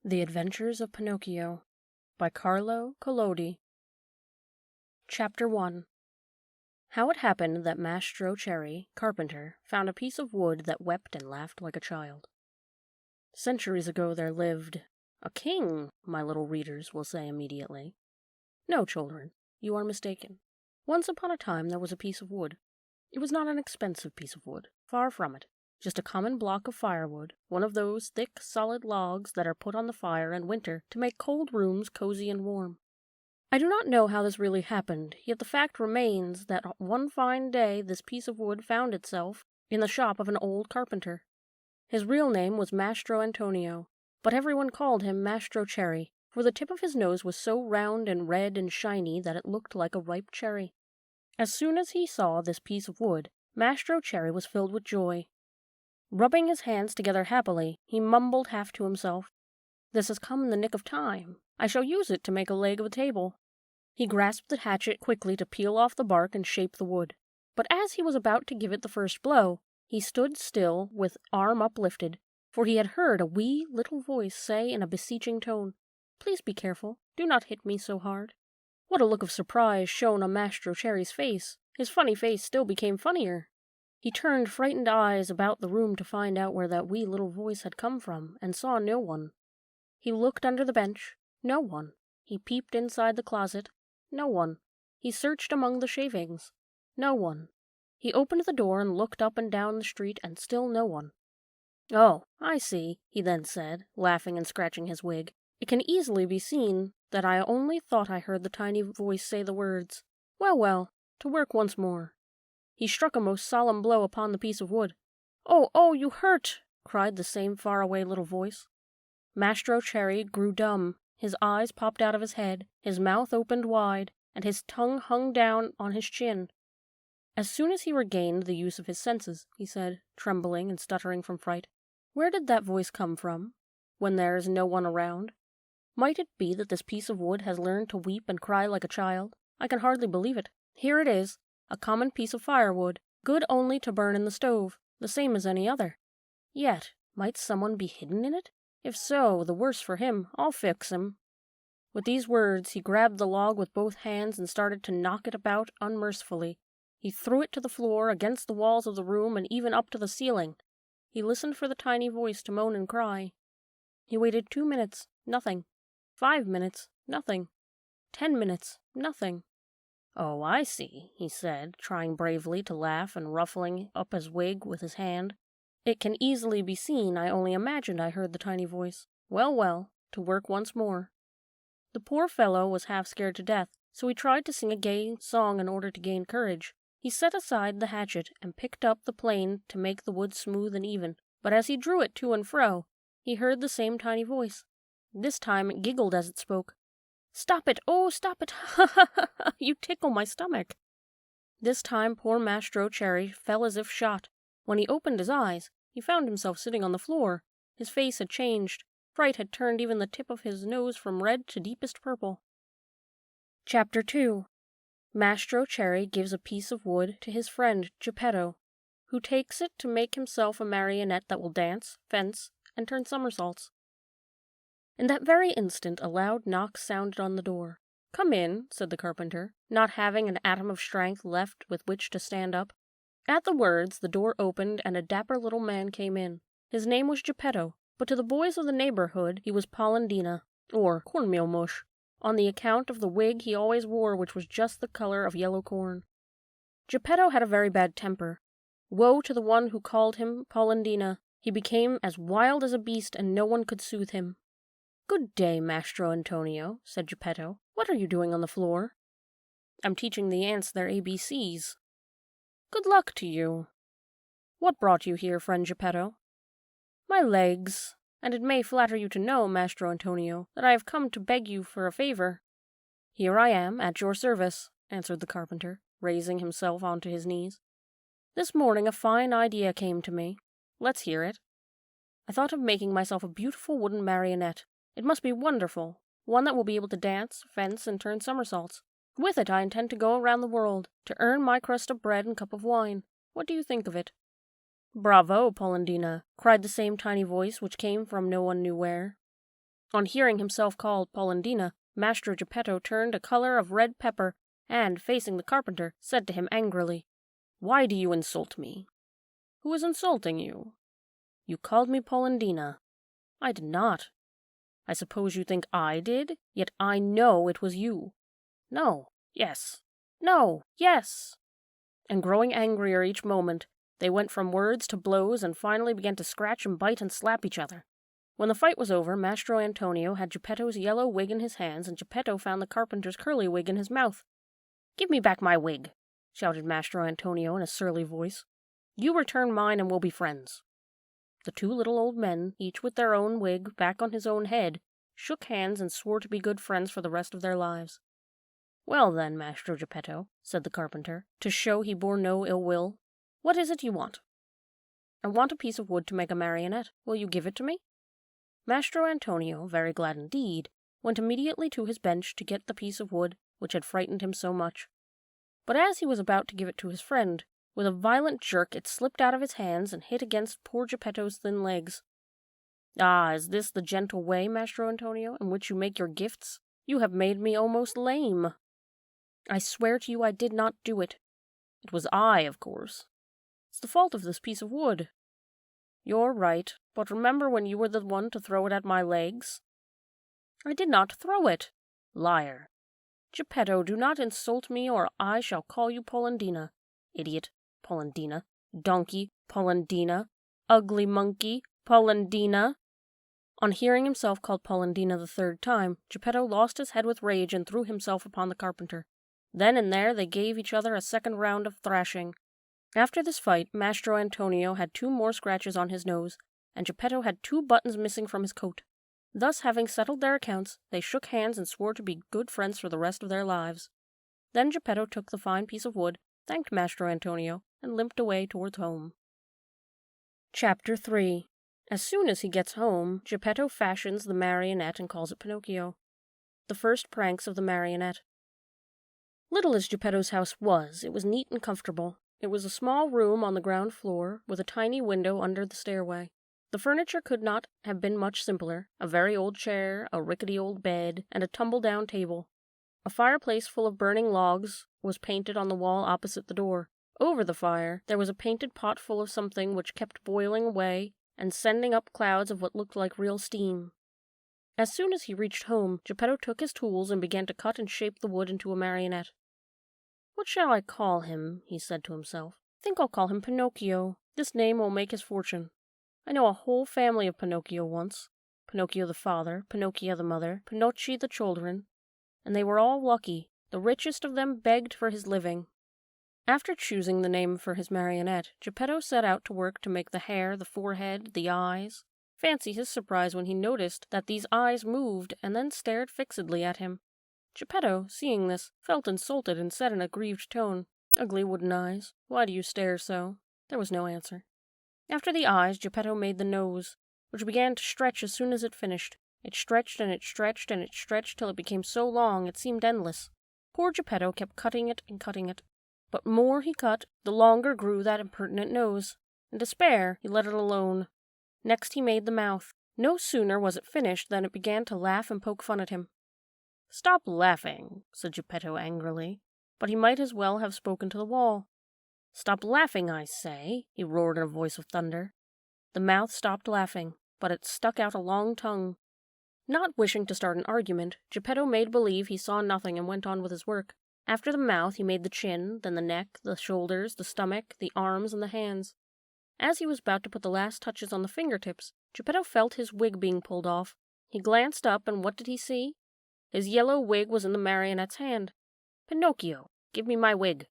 The Adventures of Pinocchio by Carlo Collodi. Chapter 1. How it happened that Mastro Cherry, carpenter, found a piece of wood that wept and laughed like a child. Centuries ago there lived a king, my little readers will say immediately. No, children, you are mistaken. Once upon a time there was a piece of wood. It was not an expensive piece of wood, far from it. Just a common block of firewood, one of those thick, solid logs that are put on the fire in winter to make cold rooms cozy and warm. I do not know how this really happened, yet the fact remains that one fine day this piece of wood found itself in the shop of an old carpenter. His real name was Mastro Antonio, but everyone called him Mastro Cherry, for the tip of his nose was so round and red and shiny that it looked like a ripe cherry. As soon as he saw this piece of wood, Mastro Cherry was filled with joy. Rubbing his hands together happily, he mumbled half to himself, "This has come in the nick of time. I shall use it to make a leg of a table." He grasped the hatchet quickly to peel off the bark and shape the wood. But as he was about to give it the first blow, he stood still with arm uplifted, for he had heard a wee little voice say in a beseeching tone, "Please be careful. Do not hit me so hard." What a look of surprise shone on Mastro Cherry's face. His funny face still became funnier. He turned frightened eyes about the room to find out where that wee little voice had come from, and saw no one. He looked under the bench. No one. He peeped inside the closet. No one. He searched among the shavings. No one. He opened the door and looked up and down the street, and still no one. "Oh, I see," he then said, laughing and scratching his wig. "It can easily be seen that I only thought I heard the tiny voice say the words. Well, well, to work once more." He struck a most solemn blow upon the piece of wood. "Oh, oh, you hurt!" cried the same far-away little voice. Mastro Cherry grew dumb. His eyes popped out of his head, his mouth opened wide, and his tongue hung down on his chin. As soon as he regained the use of his senses, he said, trembling and stuttering from fright, "Where did that voice come from, when there is no one around? Might it be that this piece of wood has learned to weep and cry like a child? I can hardly believe it. Here it is, a common piece of firewood, good only to burn in the stove, the same as any other. Yet, might someone be hidden in it? If so, the worse for him. I'll fix him." With these words, he grabbed the log with both hands and started to knock it about unmercifully. He threw it to the floor, against the walls of the room, and even up to the ceiling. He listened for the tiny voice to moan and cry. He waited 2 minutes, nothing. 5 minutes, nothing. 10 minutes, nothing. "Oh, I see," he said, trying bravely to laugh and ruffling up his wig with his hand. "It can easily be seen I only imagined I heard the tiny voice. Well, well, to work once more." The poor fellow was half scared to death, so he tried to sing a gay song in order to gain courage. He set aside the hatchet and picked up the plane to make the wood smooth and even, but as he drew it to and fro, he heard the same tiny voice. This time it giggled as it spoke. "Stop it! Oh, stop it! Ha ha ha ha! You tickle my stomach." This time poor Mastro Cherry fell as if shot. When he opened his eyes, he found himself sitting on the floor. His face had changed. Fright had turned even the tip of his nose from red to deepest purple. Chapter 2. Mastro Cherry gives a piece of wood to his friend Geppetto, who takes it to make himself a marionette that will dance, fence, and turn somersaults. In that very instant a loud knock sounded on the door. "Come in," said the carpenter, not having an atom of strength left with which to stand up. At the words the door opened and a dapper little man came in. His name was Geppetto, but to the boys of the neighborhood he was Polendina, or cornmeal mush, on the account of the wig he always wore, which was just the color of yellow corn. Geppetto had a very bad temper. Woe to the one who called him Polendina. He became as wild as a beast, and no one could soothe him. "Good day, Mastro Antonio," said Geppetto. "What are you doing on the floor?" "I'm teaching the ants their ABCs. "Good luck to you. What brought you here, friend Geppetto?" "My legs, and it may flatter you to know, Mastro Antonio, that I have come to beg you for a favor." "Here I am, at your service," answered the carpenter, raising himself onto his knees. "This morning a fine idea came to me. Let's hear it. I thought of making myself a beautiful wooden marionette. It must be wonderful, one that will be able to dance, fence, and turn somersaults. With it I intend to go around the world, to earn my crust of bread and cup of wine. What do you think of it?" "Bravo, Polendina!" cried the same tiny voice which came from no one knew where. On hearing himself called Polendina, Mastro Geppetto turned a color of red pepper, and, facing the carpenter, said to him angrily, "Why do you insult me?" "Who is insulting you?" "You called me Polendina." "I did not." "I suppose you think I did, yet I know it was you." "No, yes. No, yes." And growing angrier each moment, they went from words to blows and finally began to scratch and bite and slap each other. When the fight was over, Mastro Antonio had Geppetto's yellow wig in his hands, and Geppetto found the carpenter's curly wig in his mouth. "Give me back my wig," shouted Mastro Antonio in a surly voice. "You return mine and we'll be friends." The two little old men, each with their own wig back on his own head, shook hands and swore to be good friends for the rest of their lives. "Well then, Mastro Geppetto," said the carpenter, to show he bore no ill will, "what is it you want?" "I want a piece of wood to make a marionette. Will you give it to me?" Mastro Antonio, very glad indeed, went immediately to his bench to get the piece of wood which had frightened him so much. But as he was about to give it to his friend, with a violent jerk it slipped out of his hands and hit against poor Geppetto's thin legs. "Ah, is this the gentle way, Mastro Antonio, in which you make your gifts? You have made me almost lame." "I swear to you I did not do it." "It was I, of course." "It's the fault of this piece of wood." "You're right, but remember when you were the one to throw it at my legs?" "I did not throw it." "Liar." "Geppetto, do not insult me, or I shall call you Polendina. Idiot, Polendina. Donkey, Polendina. Ugly monkey, Polendina." On hearing himself called Polendina the third time, Geppetto lost his head with rage and threw himself upon the carpenter. Then and there they gave each other a second round of thrashing. After this fight, Mastro Antonio had 2 more scratches on his nose, and Geppetto had 2 buttons missing from his coat. Thus, having settled their accounts, they shook hands and swore to be good friends for the rest of their lives. Then Geppetto took the fine piece of wood, thanked Mastro Antonio, and limped away towards home. Chapter 3. As soon as he gets home, Geppetto fashions the marionette and calls it Pinocchio. The first pranks of the marionette. Little as Geppetto's house was, it was neat and comfortable. It was a small room on the ground floor, with a tiny window under the stairway. The furniture could not have been much simpler: a very old chair, a rickety old bed, and a tumble-down table. A fireplace full of burning logs was painted on the wall opposite the door. Over the fire there was a painted pot full of something which kept boiling away and sending up clouds of what looked like real steam. As soon as he reached home, Geppetto took his tools and began to cut and shape the wood into a marionette. "What shall I call him?" he said to himself. "I think I'll call him Pinocchio. This name will make his fortune. I know a whole family of Pinocchio once. Pinocchio the father, Pinocchia the mother, Pinocchi the children, and they were all lucky. The richest of them begged for his living." After choosing the name for his marionette, Geppetto set out to work to make the hair, the forehead, the eyes. Fancy his surprise when he noticed that these eyes moved and then stared fixedly at him. Geppetto, seeing this, felt insulted and said in a grieved tone, "Ugly wooden eyes, why do you stare so?" There was no answer. After the eyes, Geppetto made the nose, which began to stretch as soon as it finished. It stretched and it stretched and it stretched till it became so long it seemed endless. Poor Geppetto kept cutting it and cutting it. But more he cut, the longer grew that impertinent nose. In despair, he let it alone. Next he made the mouth. No sooner was it finished than it began to laugh and poke fun at him. "Stop laughing," said Geppetto angrily, but he might as well have spoken to the wall. "Stop laughing, I say," he roared in a voice of thunder. The mouth stopped laughing, but it stuck out a long tongue. Not wishing to start an argument, Geppetto made believe he saw nothing and went on with his work. After the mouth, he made the chin, then the neck, the shoulders, the stomach, the arms, and the hands. As he was about to put the last touches on the fingertips, Geppetto felt his wig being pulled off. He glanced up, and what did he see? His yellow wig was in the marionette's hand. "Pinocchio, give me my wig."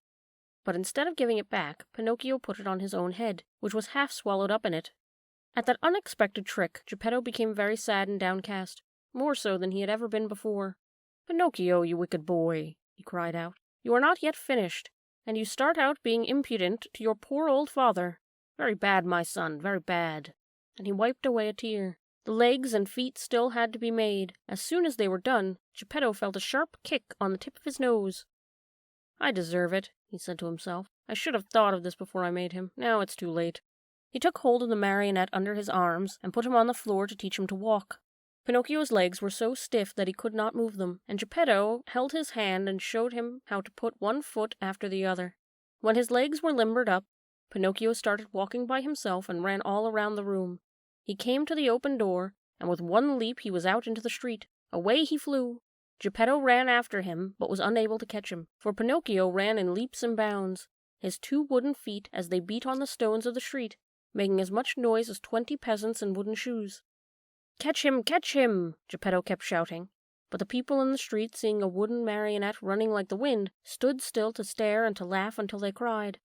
But instead of giving it back, Pinocchio put it on his own head, which was half swallowed up in it. At that unexpected trick, Geppetto became very sad and downcast, more so than he had ever been before. "Pinocchio, you wicked boy," he cried out, "you are not yet finished, and you start out being impudent to your poor old father. Very bad, my son, very bad." And he wiped away a tear. The legs and feet still had to be made. As soon as they were done, Geppetto felt a sharp kick on the tip of his nose. "I deserve it," he said to himself. "I should have thought of this before I made him. Now it's too late." He took hold of the marionette under his arms and put him on the floor to teach him to walk. Pinocchio's legs were so stiff that he could not move them, and Geppetto held his hand and showed him how to put one foot after the other. When his legs were limbered up, Pinocchio started walking by himself and ran all around the room. He came to the open door, and with one leap he was out into the street. Away he flew. Geppetto ran after him, but was unable to catch him, for Pinocchio ran in leaps and bounds, his 2 wooden feet as they beat on the stones of the street, making as much noise as 20 peasants in wooden shoes. Catch him! Catch him! Geppetto kept shouting, but the people in the street, seeing a wooden marionette running like the wind, stood still to stare and to laugh until they cried.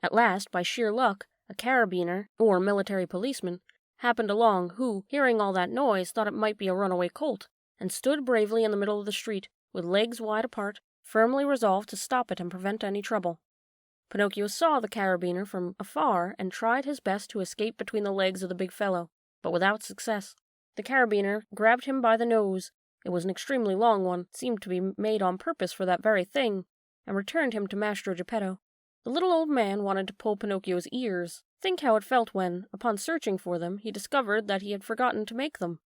At last, by sheer luck, a carabiner, or military policeman, happened along, who, hearing all that noise, thought it might be a runaway colt, and stood bravely in the middle of the street, with legs wide apart, firmly resolved to stop it and prevent any trouble. Pinocchio saw the carabiner from afar and tried his best to escape between the legs of the big fellow, but without success. The carabiner grabbed him by the nose, it was an extremely long one, seemed to be made on purpose for that very thing, and returned him to Mastro Geppetto. The little old man wanted to pull Pinocchio's ears. Think how it felt when, upon searching for them, he discovered that he had forgotten to make them.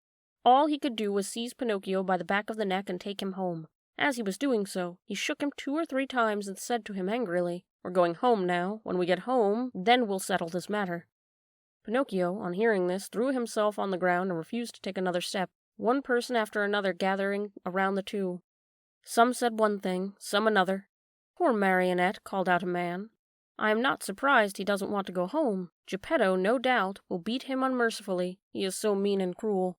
All he could do was seize Pinocchio by the back of the neck and take him home. As he was doing so, he shook him 2 or 3 times and said to him angrily, "We're going home now. When we get home, then we'll settle this matter." Pinocchio, on hearing this, threw himself on the ground and refused to take another step, one person after another gathering around the 2. Some said one thing, some another. "Poor marionette," called out a man. "I am not surprised he doesn't want to go home. Geppetto, no doubt, will beat him unmercifully. He is so mean and cruel."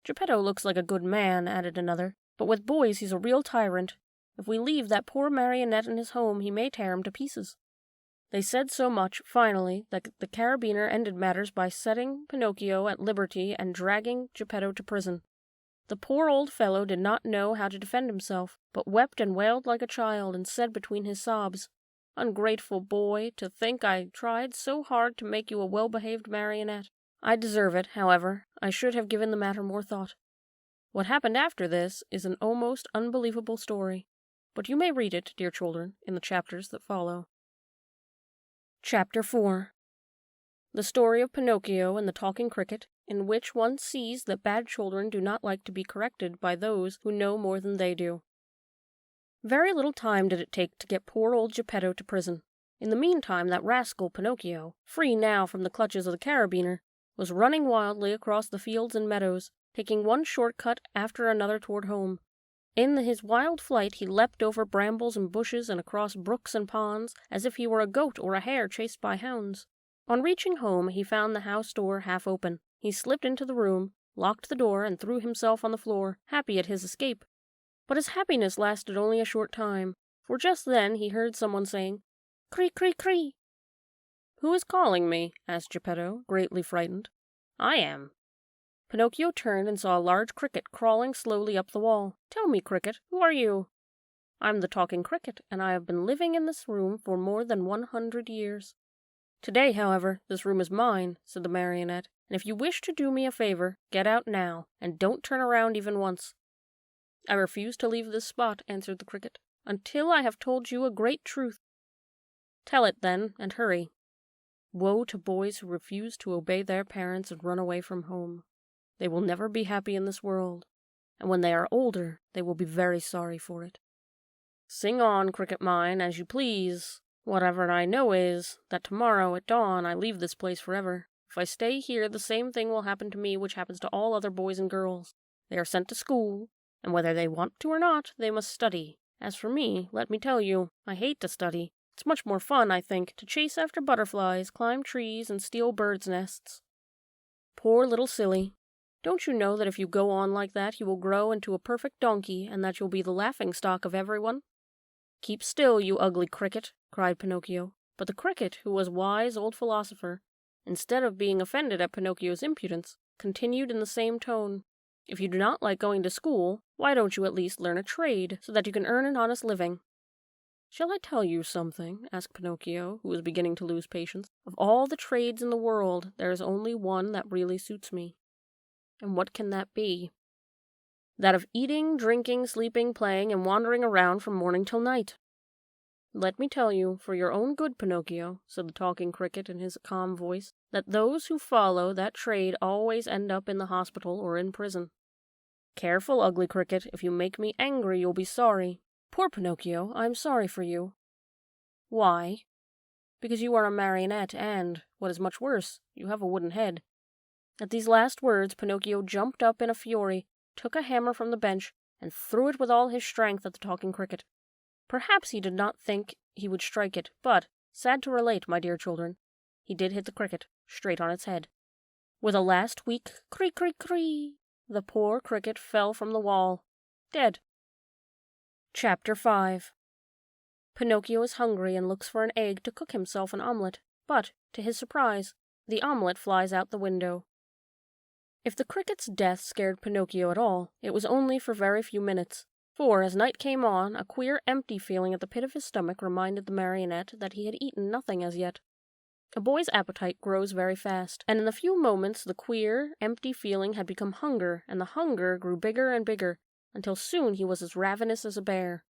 "Geppetto looks like a good man," added another, "but with boys he's a real tyrant. If we leave that poor marionette in his home, he may tear him to pieces." They said so much, finally, that the carabiner ended matters by setting Pinocchio at liberty and dragging Geppetto to prison. The poor old fellow did not know how to defend himself, but wept and wailed like a child, and said between his sobs, "Ungrateful boy, to think I tried so hard to make you a well-behaved marionette. I deserve it, however. I should have given the matter more thought." What happened after this is an almost unbelievable story, but you may read it, dear children, in the chapters that follow. Chapter 4. The story of Pinocchio and the talking cricket, in which one sees that bad children do not like to be corrected by those who know more than they do. Very little time did it take to get poor old Geppetto to prison. In the meantime, that rascal Pinocchio, free now from the clutches of the carabiner, was running wildly across the fields and meadows, taking one short-cut after another toward home. In his wild flight he leapt over brambles and bushes and across brooks and ponds, as if he were a goat or a hare chased by hounds. On reaching home, he found the house door half open. He slipped into the room, locked the door, and threw himself on the floor, happy at his escape. But his happiness lasted only a short time, for just then he heard someone saying, "Cree, cree, cree." "Who is calling me?" asked Geppetto, greatly frightened. "I am." Pinocchio turned and saw a large cricket crawling slowly up the wall. "Tell me, cricket, who are you?" "I'm the talking cricket, and I have been living in this room for more than 100 years. Today, however, this room is mine," said the marionette, "and if you wish to do me a favor, get out now, and don't turn around even once." "I refuse to leave this spot," answered the cricket, "until I have told you a great truth." "Tell it, then, and hurry." "Woe to boys who refuse to obey their parents and run away from home. They will never be happy in this world, and when they are older, they will be very sorry for it. Sing on, cricket mine, as you please. Whatever I know is, that tomorrow at dawn I leave this place forever. If I stay here, the same thing will happen to me which happens to all other boys and girls. They are sent to school, and whether they want to or not, they must study. As for me, let me tell you, I hate to study. It's much more fun, I think, to chase after butterflies, climb trees, and steal birds' nests." "Poor little silly. Don't you know that if you go on like that you will grow into a perfect donkey, and that you'll be the laughing-stock of everyone?" "Keep still, you ugly cricket," cried Pinocchio. But the cricket, who was wise old philosopher, instead of being offended at Pinocchio's impudence, continued in the same tone, "If you do not like going to school, why don't you at least learn a trade, so that you can earn an honest living?" "Shall I tell you something?" asked Pinocchio, who was beginning to lose patience. "Of all the trades in the world, there is only one that really suits me." "And what can that be?" "That of eating, drinking, sleeping, playing, and wandering around from morning till night." "Let me tell you, for your own good, Pinocchio," said the talking cricket in his calm voice, "that those who follow that trade always end up in the hospital or in prison. "Careful, ugly cricket. If you make me angry, you'll be sorry." "Poor Pinocchio, I am sorry for you." "Why?" "Because you are a marionette and, what is much worse, you have a wooden head." At these last words, Pinocchio jumped up in a fury, took a hammer from the bench, and threw it with all his strength at the talking cricket. Perhaps he did not think he would strike it, but, sad to relate, my dear children, he did hit the cricket, straight on its head. With a last weak cree-cree-cree, the poor cricket fell from the wall, dead. Chapter 5. Pinocchio is hungry and looks for an egg to cook himself an omelette, but, to his surprise, the omelette flies out the window. If the cricket's death scared Pinocchio at all, it was only for very few minutes, for as night came on, a queer empty feeling at the pit of his stomach reminded the marionette that he had eaten nothing as yet. A boy's appetite grows very fast, and in a few moments the queer, empty feeling had become hunger, and the hunger grew bigger and bigger, until soon he was as ravenous as a bear.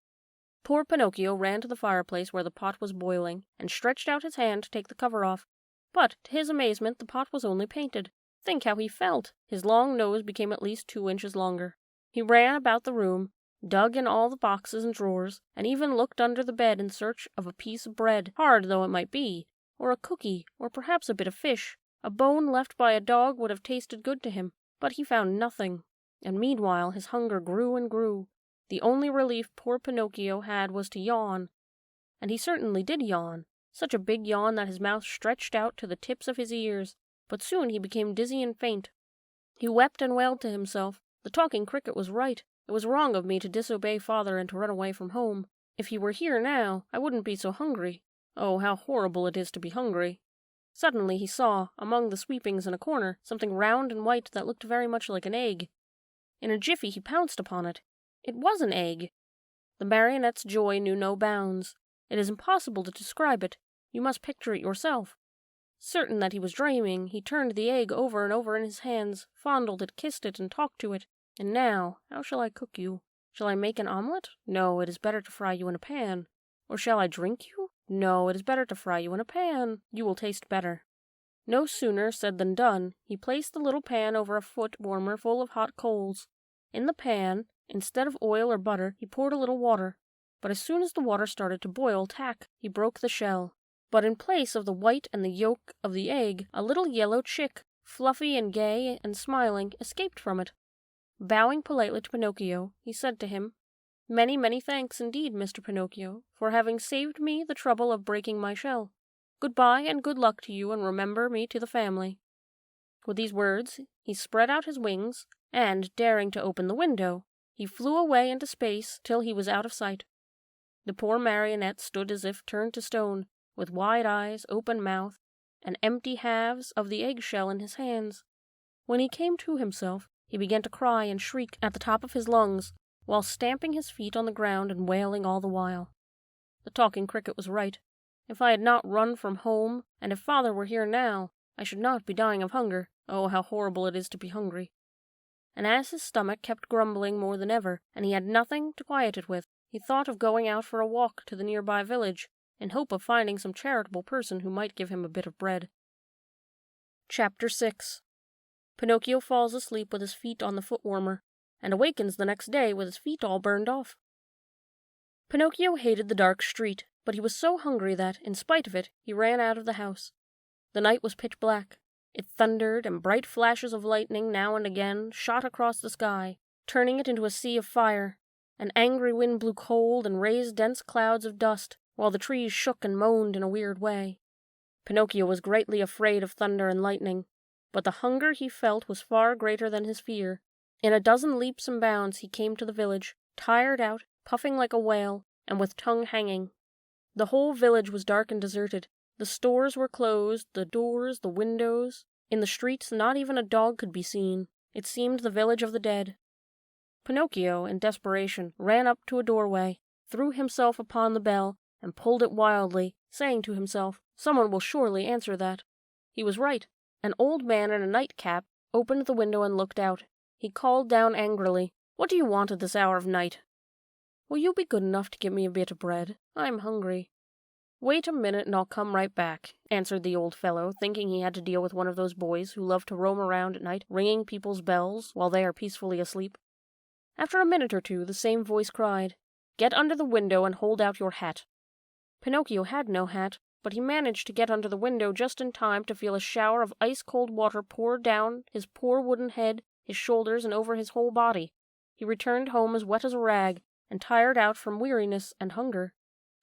Poor Pinocchio ran to the fireplace where the pot was boiling, and stretched out his hand to take the cover off. But, to his amazement, the pot was only painted. Think how he felt! His long nose became at least 2 inches longer. He ran about the room, dug in all the boxes and drawers, and even looked under the bed in search of a piece of bread, hard though it might be, or a cookie, or perhaps a bit of fish. A bone left by a dog would have tasted good to him, but he found nothing, and meanwhile his hunger grew and grew. The only relief poor Pinocchio had was to yawn, and he certainly did yawn, such a big yawn that his mouth stretched out to the tips of his ears, but soon he became dizzy and faint. He wept and wailed to himself. The talking cricket was right. It was wrong of me to disobey father and to run away from home. If he were here now, I wouldn't be so hungry. Oh, how horrible it is to be hungry. Suddenly he saw, among the sweepings in a corner, something round and white that looked very much like an egg. In a jiffy he pounced upon it. It was an egg. The marionette's joy knew no bounds. It is impossible to describe it. You must picture it yourself. Certain that he was dreaming, he turned the egg over and over in his hands, fondled it, kissed it, and talked to it. And now, how shall I cook you? Shall I make an omelette? No, it is better to fry you in a pan. Or shall I drink you? No, it is better to fry you in a pan. You will taste better. No sooner said than done. He placed the little pan over a foot warmer full of hot coals. In the pan, instead of oil or butter, he poured a little water. But as soon as the water started to boil, tack, he broke the shell. But in place of the white and the yolk of the egg, a little yellow chick, fluffy and gay and smiling, escaped from it. Bowing politely to Pinocchio, he said to him, "Many, many thanks indeed, Mr. Pinocchio, for having saved me the trouble of breaking my shell. Goodbye and good luck to you, and remember me to the family." With these words, he spread out his wings, and, daring to open the window, he flew away into space till he was out of sight. The poor marionette stood as if turned to stone, with wide eyes, open mouth, and empty halves of the egg-shell in his hands. When he came to himself, he began to cry and shriek at the top of his lungs, while stamping his feet on the ground and wailing all the while. The talking cricket was right. If I had not run from home, and if father were here now, I should not be dying of hunger. Oh, how horrible it is to be hungry. And as his stomach kept grumbling more than ever, and he had nothing to quiet it with, he thought of going out for a walk to the nearby village, in hope of finding some charitable person who might give him a bit of bread. Chapter 6. Pinocchio falls asleep with his feet on the foot warmer, and awakens the next day with his feet all burned off. Pinocchio hated the dark street, but he was so hungry that, in spite of it, he ran out of the house. The night was pitch black. It thundered, and bright flashes of lightning now and again shot across the sky, turning it into a sea of fire. An angry wind blew cold and raised dense clouds of dust, while the trees shook and moaned in a weird way. Pinocchio was greatly afraid of thunder and lightning, but the hunger he felt was far greater than his fear. In a dozen leaps and bounds he came to the village, tired out, puffing like a whale, and with tongue hanging. The whole village was dark and deserted. The stores were closed, the doors, the windows. In the streets not even a dog could be seen. It seemed the village of the dead. Pinocchio, in desperation, ran up to a doorway, threw himself upon the bell, and pulled it wildly, saying to himself, "Someone will surely answer that." He was right. An old man in a nightcap opened the window and looked out. He called down angrily, "What do you want at this hour of night?" "Will you be good enough to give me a bit of bread? I'm hungry." "Wait a minute and I'll come right back," answered the old fellow, thinking he had to deal with one of those boys who love to roam around at night ringing people's bells while they are peacefully asleep. After a minute or two, the same voice cried, "Get under the window and hold out your hat." Pinocchio had no hat, but he managed to get under the window just in time to feel a shower of ice-cold water pour down his poor wooden head, his shoulders, and over his whole body. He returned home as wet as a rag, and tired out from weariness and hunger.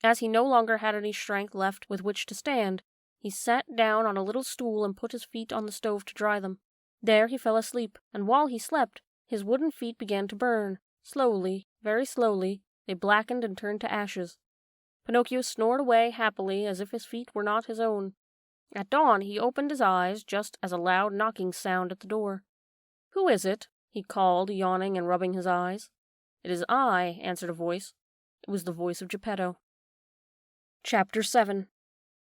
As he no longer had any strength left with which to stand, he sat down on a little stool and put his feet on the stove to dry them. There he fell asleep, and while he slept, his wooden feet began to burn. Slowly, very slowly, they blackened and turned to ashes. Pinocchio snored away happily as if his feet were not his own. At dawn he opened his eyes just as a loud knocking sound at the door. "Who is it?" he called, yawning and rubbing his eyes. "It is I," answered a voice. It was the voice of Geppetto. Chapter 7.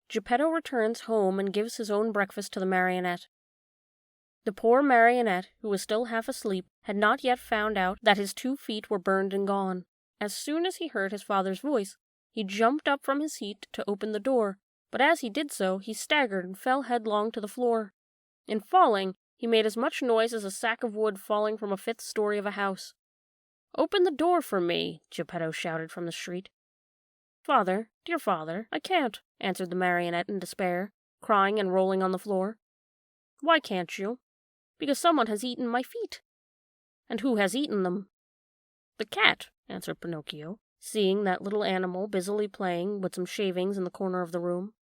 Geppetto returns home and gives his own breakfast to the marionette. The poor marionette, who was still half asleep, had not yet found out that his 2 feet were burned and gone. As soon as he heard his father's voice, he jumped up from his seat to open the door, but as he did so, he staggered and fell headlong to the floor. In falling, he made as much noise as a sack of wood falling from a 5th story of a house. "Open the door for me," Geppetto shouted from the street. "Father, dear father, I can't," answered the marionette in despair, crying and rolling on the floor. "Why can't you?" "Because someone has eaten my feet." "And who has eaten them?" "The cat," answered Pinocchio, seeing that little animal busily playing with some shavings in the corner of the room.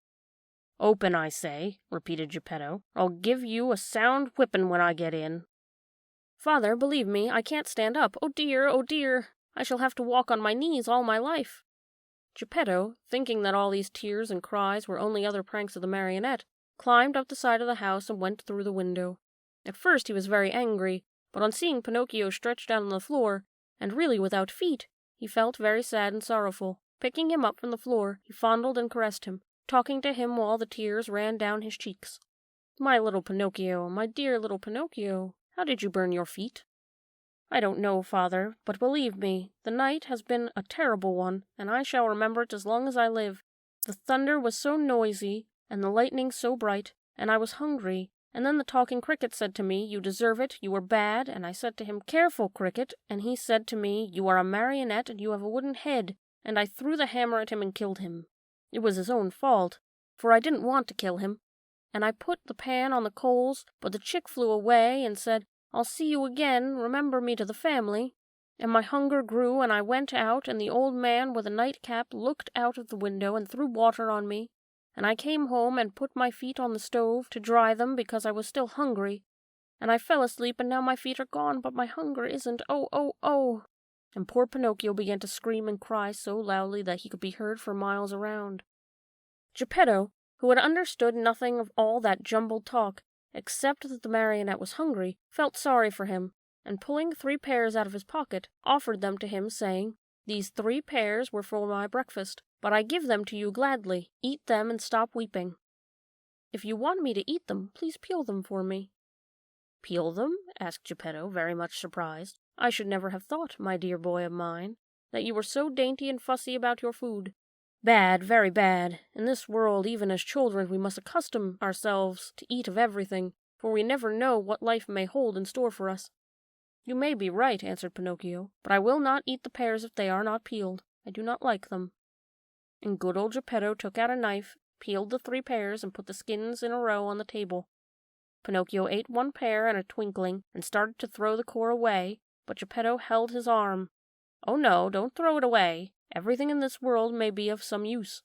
"Open, I say," repeated Geppetto, "or I'll give you a sound whipping when I get in." "Father, believe me, I can't stand up. Oh dear, I shall have to walk on my knees all my life." Geppetto, thinking that all these tears and cries were only other pranks of the marionette, climbed up the side of the house and went through the window. At first he was very angry, but on seeing Pinocchio stretched out on the floor, and really without feet, he felt very sad and sorrowful. Picking him up from the floor, he fondled and caressed him, talking to him while the tears ran down his cheeks. "My little Pinocchio, my dear little Pinocchio, how did you burn your feet?" "I don't know, father, but believe me, the night has been a terrible one, and I shall remember it as long as I live. The thunder was so noisy, and the lightning so bright, and I was hungry. And then the talking cricket said to me, 'You deserve it, you are bad,' and I said to him, 'Careful, cricket,' and he said to me, 'You are a marionette and you have a wooden head,' and I threw the hammer at him and killed him. It was his own fault, for I didn't want to kill him. And I put the pan on the coals, but the chick flew away and said, 'I'll see you again, remember me to the family.' And my hunger grew, and I went out, and the old man with a nightcap looked out of the window and threw water on me. And I came home and put my feet on the stove to dry them because I was still hungry. And I fell asleep, and now my feet are gone, but my hunger isn't. Oh, oh, oh!" And poor Pinocchio began to scream and cry so loudly that he could be heard for miles around. Geppetto, who had understood nothing of all that jumbled talk, except that the marionette was hungry, felt sorry for him, and pulling 3 pears out of his pocket, offered them to him, saying, "These 3 pears were for my breakfast, but I give them to you gladly. Eat them and stop weeping." "If you want me to eat them, please peel them for me." "Peel them?" asked Geppetto, very much surprised. "I should never have thought, my dear boy of mine, that you were so dainty and fussy about your food. Bad, very bad. In this world, even as children, we must accustom ourselves to eat of everything, for we never know what life may hold in store for us." "You may be right," answered Pinocchio, "but I will not eat the pears if they are not peeled. I do not like them." And good old Geppetto took out a knife, peeled the 3 pears, and put the skins in a row on the table. Pinocchio ate 1 pear in a twinkling, and started to throw the core away, but Geppetto held his arm. "Oh no, don't throw it away. Everything in this world may be of some use."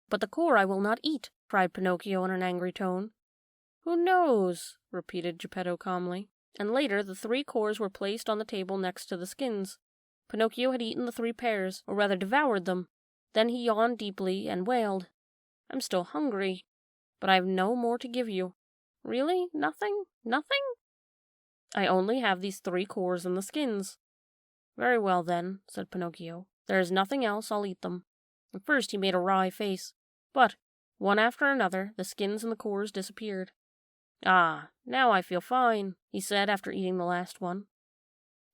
"But the core I will not eat," cried Pinocchio in an angry tone. "Who knows?" repeated Geppetto calmly. And later the 3 cores were placed on the table next to the skins. Pinocchio had eaten the 3 pears, or rather devoured them. Then he yawned deeply and wailed, "I'm still hungry, but I have no more to give you." "Really? Nothing? Nothing?" "I only have these 3 cores and the skins." "Very well, then," said Pinocchio. "There is nothing else, I'll eat them." At first he made a wry face, but, one after another, the skins and the cores disappeared. "Ah, now I feel fine," he said after eating the last one.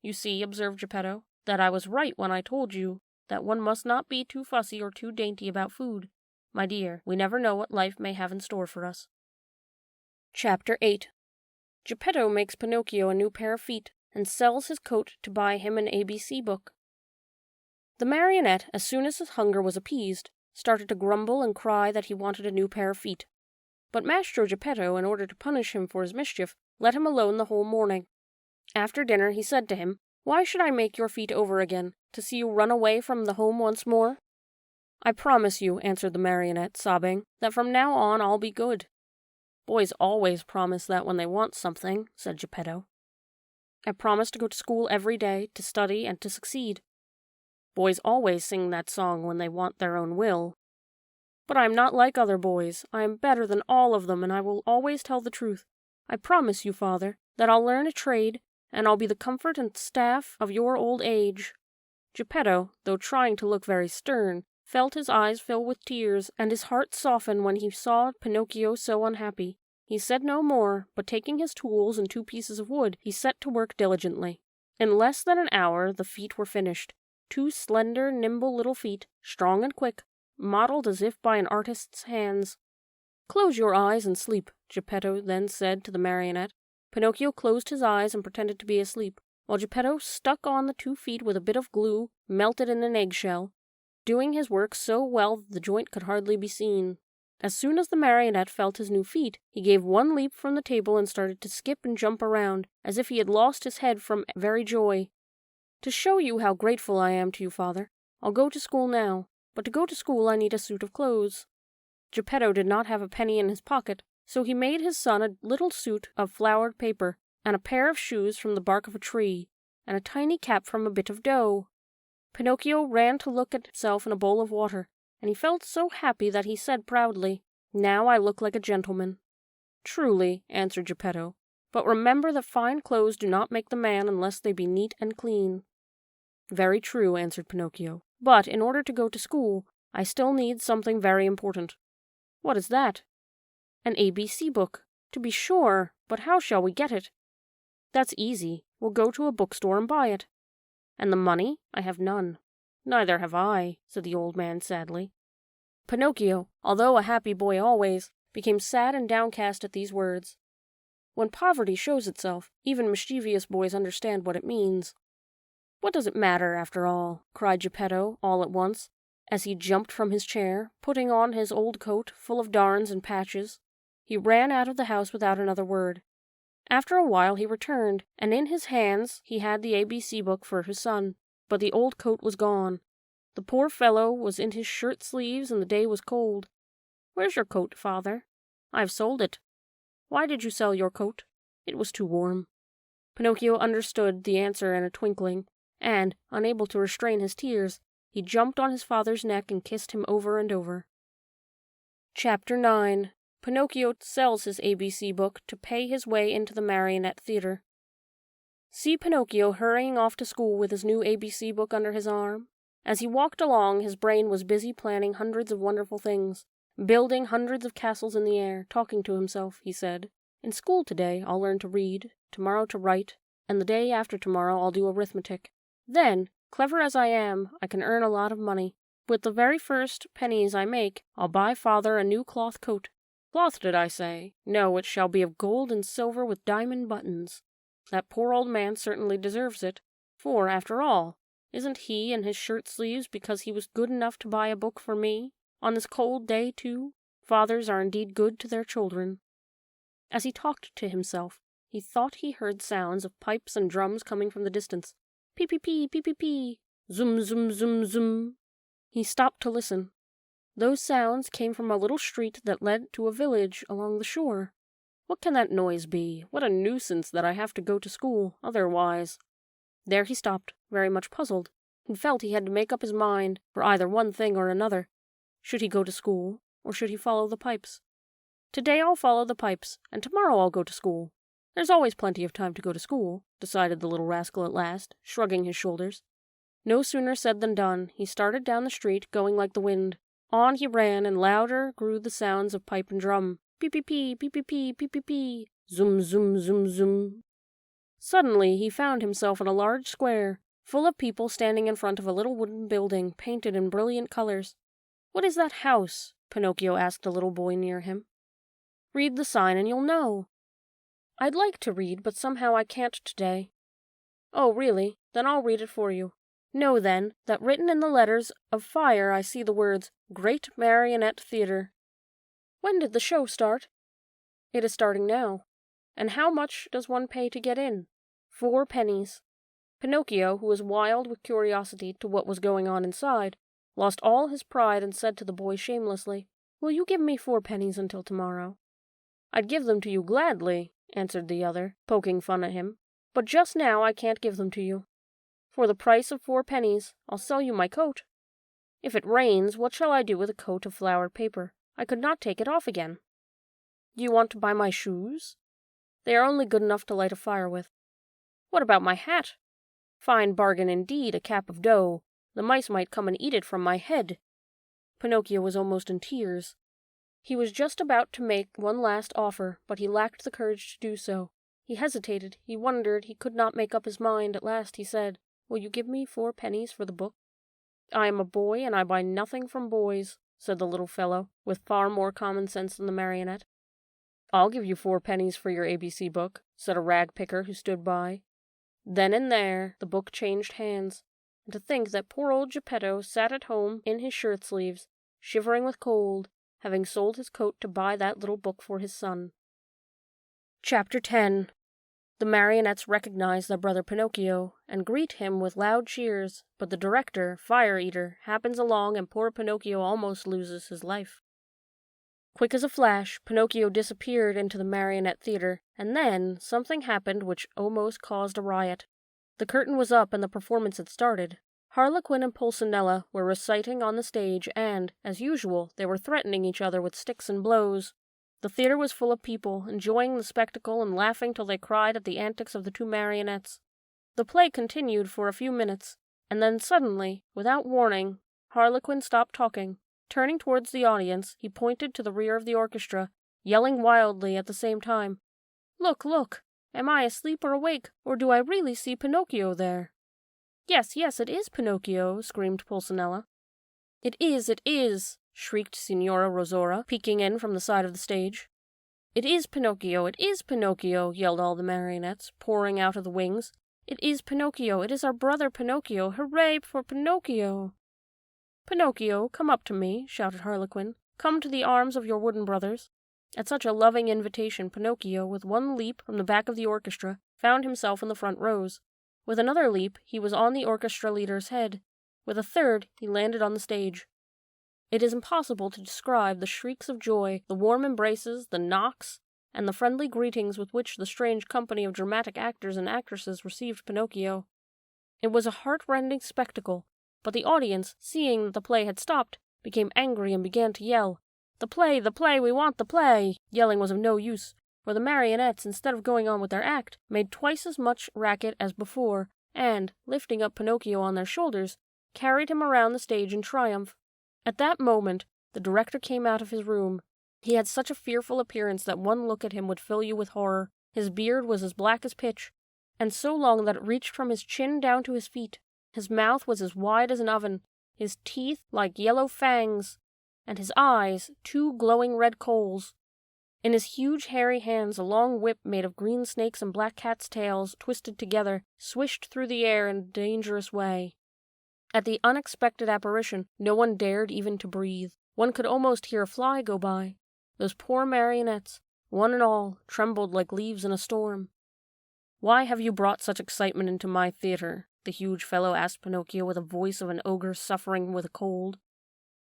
"You see," observed Geppetto, "that I was right when I told you that one must not be too fussy or too dainty about food. My dear, we never know what life may have in store for us." Chapter 8. Geppetto makes Pinocchio a new pair of feet, and sells his coat to buy him an ABC book. The marionette, as soon as his hunger was appeased, started to grumble and cry that he wanted a new pair of feet. But Mastro Geppetto, in order to punish him for his mischief, let him alone the whole morning. After dinner he said to him, "Why should I make your feet over again, to see you run away from the home once more?" "I promise you," answered the marionette, sobbing, "that from now on I'll be good." "Boys always promise that when they want something," said Geppetto. "I promise to go to school every day, to study and to succeed." "Boys always sing that song when they want their own will." "But I am not like other boys. I am better than all of them, and I will always tell the truth. I promise you, father, that I'll learn a trade, and I'll be the comfort and staff of your old age." Geppetto, though trying to look very stern, felt his eyes fill with tears, and his heart soften when he saw Pinocchio so unhappy. He said no more, but taking his tools and 2 pieces of wood, he set to work diligently. In less than an hour the feet were finished. 2 slender, nimble little feet, strong and quick, modeled as if by an artist's hands. "Close your eyes and sleep," Geppetto then said to the marionette. Pinocchio closed his eyes and pretended to be asleep, while Geppetto stuck on the 2 feet with a bit of glue melted in an eggshell, doing his work so well that the joint could hardly be seen. As soon as the marionette felt his new feet, he gave 1 leap from the table and started to skip and jump around, as if he had lost his head from very joy. "To show you how grateful I am to you, father, I'll go to school now, but to go to school I need a suit of clothes." Geppetto did not have a penny in his pocket, so he made his son a little suit of flowered paper, and a pair of shoes from the bark of a tree, and a tiny cap from a bit of dough. Pinocchio ran to look at himself in a bowl of water, and he felt so happy that he said proudly, "Now I look like a gentleman." "Truly," answered Geppetto, "but remember that fine clothes do not make the man unless they be neat and clean." "Very true," answered Pinocchio, "but in order to go to school, I still need something very important." "What is that?" "An ABC book." "To be sure, but how shall we get it?" "That's easy. We'll go to a bookstore and buy it." "And the money? I have none." "Neither have I," said the old man sadly. Pinocchio, although a happy boy always, became sad and downcast at these words. When poverty shows itself, even mischievous boys understand what it means. "What does it matter, after all?" cried Geppetto all at once, as he jumped from his chair, putting on his old coat full of darns and patches. He ran out of the house without another word. After a while he returned, and in his hands he had the ABC book for his son, but the old coat was gone. The poor fellow was in his shirt sleeves and the day was cold. "Where's your coat, father?" "I've sold it." "Why did you sell your coat?" "It was too warm." Pinocchio understood the answer in a twinkling, and, unable to restrain his tears, he jumped on his father's neck and kissed him over and over. Chapter 9. Pinocchio sells his ABC book to pay his way into the marionette theater. See Pinocchio hurrying off to school with his new ABC book under his arm. As he walked along, his brain was busy planning hundreds of wonderful things, building hundreds of castles in the air, talking to himself, he said. "In school today I'll learn to read, tomorrow to write, and the day after tomorrow I'll do arithmetic. Then, clever as I am, I can earn a lot of money. With the very first pennies I make, I'll buy father a new cloth coat. Cloth, did I say? No, it shall be of gold and silver with diamond buttons. That poor old man certainly deserves it, for, after all, isn't he in his shirt sleeves because he was good enough to buy a book for me? On this cold day, too? Fathers are indeed good to their children." As he talked to himself, he thought he heard sounds of pipes and drums coming from the distance. Pee-pee-pee, pee-pee-pee, zoom, zoom, zoom, zoom. He stopped to listen. Those sounds came from a little street that led to a village along the shore. What can that noise be? What a nuisance that I have to go to school otherwise. There he stopped, very much puzzled. He felt he had to make up his mind for either one thing or another. Should he go to school, or should he follow the pipes? "Today I'll follow the pipes, and tomorrow I'll go to school. There's always plenty of time to go to school," decided the little rascal at last, shrugging his shoulders. No sooner said than done. He started down the street, going like the wind. On he ran, and louder grew the sounds of pipe and drum. Pee-pee-pee, pee-pee-pee, pee-pee-pee, zoom, zoom, zoom, zoom. Suddenly he found himself in a large square, full of people standing in front of a little wooden building painted in brilliant colors. "What is that house?" Pinocchio asked a little boy near him. "Read the sign and you'll know." "I'd like to read, but somehow I can't today." Oh, really? Then I'll read it for you. Know, then, that written in the letters of fire I see the words, Great Marionette Theatre. When did the show start? It is starting now. And how much does one pay to get in? 4 pennies. Pinocchio, who was wild with curiosity to what was going on inside, lost all his pride and said to the boy shamelessly, Will you give me 4 pennies until tomorrow? I'd give them to you gladly, answered the other, poking fun at him, but just now I can't give them to you. For the price of 4 pennies, I'll sell you my coat. If it rains, what shall I do with a coat of flowered paper? I could not take it off again. Do you want to buy my shoes? They are only good enough to light a fire with. What about my hat? Fine bargain indeed, a cap of dough. The mice might come and eat it from my head. Pinocchio was almost in tears. He was just about to make one last offer, but he lacked the courage to do so. He hesitated, he wondered, he could not make up his mind. At last he said, Will you give me 4 pennies for the book? I am a boy, and I buy nothing from boys, said the little fellow, with far more common sense than the marionette. I'll give you 4 pennies for your ABC book, said a rag picker who stood by. Then and there the book changed hands, and to think that poor old Geppetto sat at home in his shirt sleeves, shivering with cold, having sold his coat to buy that little book for his son. Chapter 10. The marionettes recognize their brother Pinocchio and greet him with loud cheers, but the director, Fire Eater, happens along and poor Pinocchio almost loses his life. Quick as a flash, Pinocchio disappeared into the marionette theater, and then something happened which almost caused a riot. The curtain was up and the performance had started. Harlequin and Pulcinella were reciting on the stage and, as usual, they were threatening each other with sticks and blows. The theater was full of people, enjoying the spectacle and laughing till they cried at the antics of the 2 marionettes. The play continued for a few minutes, and then suddenly, without warning, Harlequin stopped talking. Turning towards the audience, he pointed to the rear of the orchestra, yelling wildly at the same time, Look, look! Am I asleep or awake, or do I really see Pinocchio there? Yes, yes, it is Pinocchio, screamed Pulcinella. It is, shrieked Signora Rosaura, peeking in from the side of the stage. It is Pinocchio, yelled all the marionettes, pouring out of the wings. It is Pinocchio, it is our brother Pinocchio, hooray for Pinocchio! Pinocchio, come up to me, shouted Harlequin. Come to the arms of your wooden brothers. At such a loving invitation, Pinocchio, with one leap from the back of the orchestra, found himself in the front rows. With another leap, he was on the orchestra leader's head. With a third, he landed on the stage. It is impossible to describe the shrieks of joy, the warm embraces, the knocks, and the friendly greetings with which the strange company of dramatic actors and actresses received Pinocchio. It was a heart-rending spectacle, but the audience, seeing that the play had stopped, became angry and began to yell, The play, we want the play! Yelling was of no use, for the marionettes, instead of going on with their act, made twice as much racket as before, and, lifting up Pinocchio on their shoulders, carried him around the stage in triumph. At that moment, the director came out of his room. He had such a fearful appearance that one look at him would fill you with horror. His beard was as black as pitch, and so long that it reached from his chin down to his feet. His mouth was as wide as an oven, his teeth like yellow fangs, and his eyes 2 glowing red coals. In his huge hairy hands a long whip made of green snakes and black cats' tails, twisted together, swished through the air in a dangerous way. At the unexpected apparition, no one dared even to breathe. One could almost hear a fly go by. Those poor marionettes, one and all, trembled like leaves in a storm. Why have you brought such excitement into my theater? The huge fellow asked Pinocchio with a voice of an ogre suffering with a cold.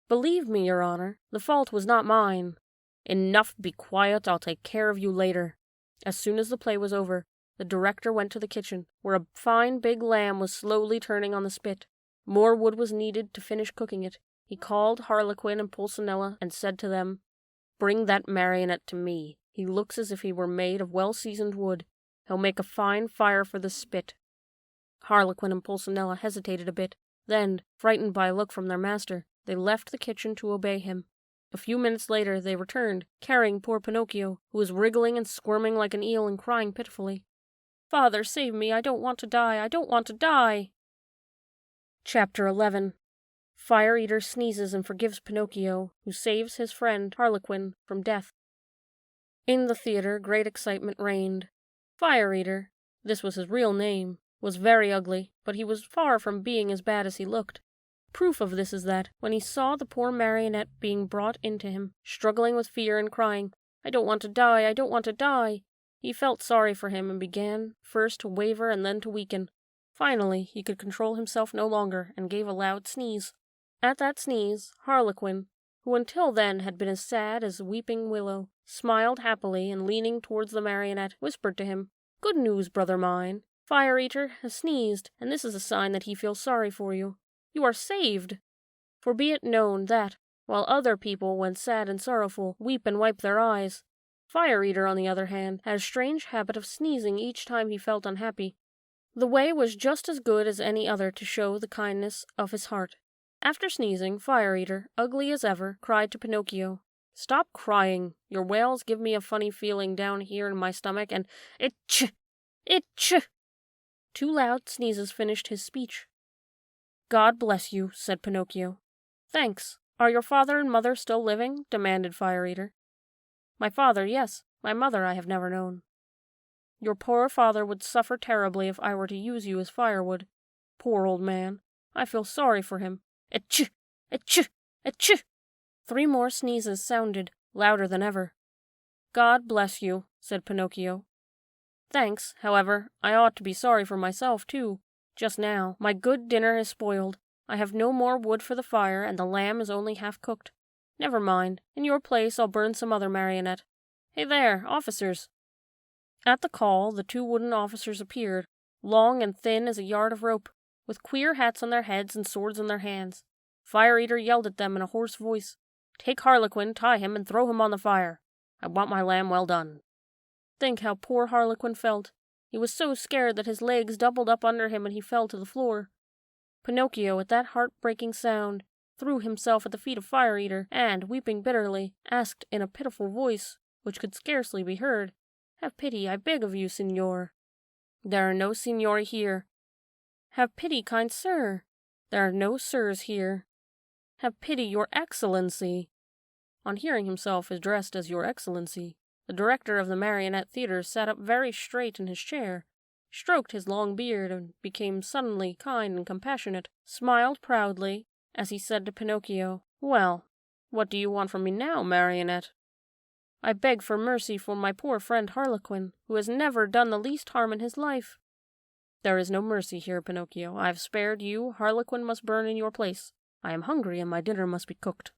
Believe me, your honor, the fault was not mine. Enough, be quiet, I'll take care of you later. As soon as the play was over, the director went to the kitchen, where a fine big lamb was slowly turning on the spit. More wood was needed to finish cooking it. He called Harlequin and Pulcinella and said to them, Bring that marionette to me. He looks as if he were made of well-seasoned wood. He'll make a fine fire for the spit. Harlequin and Pulcinella hesitated a bit. Then, frightened by a look from their master, they left the kitchen to obey him. A few minutes later they returned, carrying poor Pinocchio, who was wriggling and squirming like an eel and crying pitifully. Father, save me, I don't want to die, I don't want to die! Chapter 11. Fire Eater sneezes and forgives Pinocchio, who saves his friend Harlequin from death. In the theater great excitement reigned. Fire Eater, this was his real name, was very ugly, but he was far from being as bad as he looked. Proof of this is that, when he saw the poor marionette being brought into him, struggling with fear and crying, "I don't want to die, I don't want to die," he felt sorry for him and began first to waver and then to weaken. Finally, he could control himself no longer and gave a loud sneeze. At that sneeze, Harlequin, who until then had been as sad as a weeping willow, smiled happily and leaning towards the marionette, whispered to him, "Good news, brother mine. Fire Eater has sneezed, and this is a sign that he feels sorry for you. You are saved! For be it known that, while other people, when sad and sorrowful, weep and wipe their eyes, Fire Eater, on the other hand, had a strange habit of sneezing each time he felt unhappy. The way was just as good as any other to show the kindness of his heart. After sneezing, Fire Eater, ugly as ever, cried to Pinocchio, "Stop crying. Your wails give me a funny feeling down here in my stomach, and itch! Itch!" 2 loud sneezes finished his speech. "God bless you," said Pinocchio. "Thanks. Are your father and mother still living?" demanded Fire Eater. "My father, yes. My mother I have never known." "Your poor father would suffer terribly if I were to use you as firewood. Poor old man. I feel sorry for him. Etch! Etch! Etch! 3 more sneezes sounded, louder than ever. "God bless you," said Pinocchio. "Thanks. However, I ought to be sorry for myself, too. Just now, my good dinner is spoiled. I have no more wood for the fire, and the lamb is only half cooked. Never mind. In your place, I'll burn some other marionette. Hey there, officers!" At the call, the 2 wooden officers appeared, long and thin as a yard of rope, with queer hats on their heads and swords in their hands. Fire Eater yelled at them in a hoarse voice, "Take Harlequin, tie him, and throw him on the fire. I want my lamb well done." Think how poor Harlequin felt. He was so scared that his legs doubled up under him and he fell to the floor. Pinocchio, at that heart-breaking sound, threw himself at the feet of Fire Eater, and, weeping bitterly, asked in a pitiful voice, which could scarcely be heard, "Have pity, I beg of you, signor." "There are no signori here." "Have pity, kind sir." "There are no sirs here." "Have pity, your excellency." On hearing himself addressed as Your Excellency, the director of the Marionette Theatre sat up very straight in his chair, stroked his long beard, and became suddenly kind and compassionate, smiled proudly, as he said to Pinocchio, "Well, what do you want from me now, Marionette?" "I beg for mercy for my poor friend Harlequin, who has never done the least harm in his life." "There is no mercy here, Pinocchio. I have spared you. Harlequin must burn in your place. I am hungry, and my dinner must be cooked."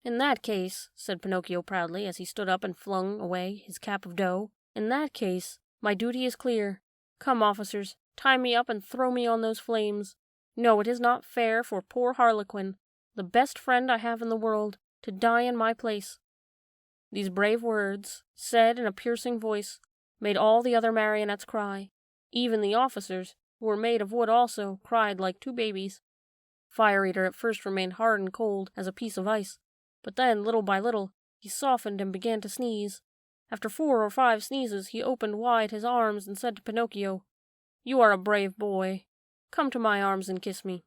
"In that case," said Pinocchio proudly, as he stood up and flung away his cap of dough, "in that case, my duty is clear. Come, officers, tie me up and throw me on those flames. No, it is not fair for poor Harlequin, the best friend I have in the world, to die in my place." These brave words, said in a piercing voice, made all the other marionettes cry. Even the officers, who were made of wood also, cried like 2 babies. Fire Eater at first remained hard and cold as a piece of ice, but then, little by little, he softened and began to sneeze. After 4 or 5 sneezes, he opened wide his arms and said to Pinocchio, "You are a brave boy. Come to my arms and kiss me."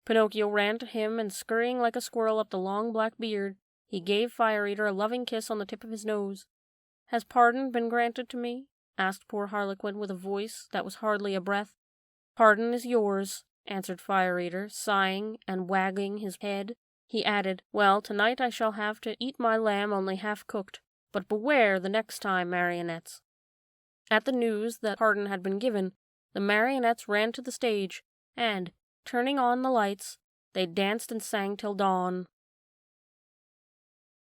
Pinocchio ran to him, and scurrying like a squirrel up the long black beard, he gave Fire Eater a loving kiss on the tip of his nose. "Has pardon been granted to me?" asked poor Harlequin with a voice that was hardly a breath. "Pardon is yours," answered Fire Eater, sighing and wagging his head. He added, "Well, tonight I shall have to eat my lamb only half cooked, but beware the next time, marionettes." At the news that pardon had been given, the marionettes ran to the stage, and, turning on the lights, they danced and sang till dawn.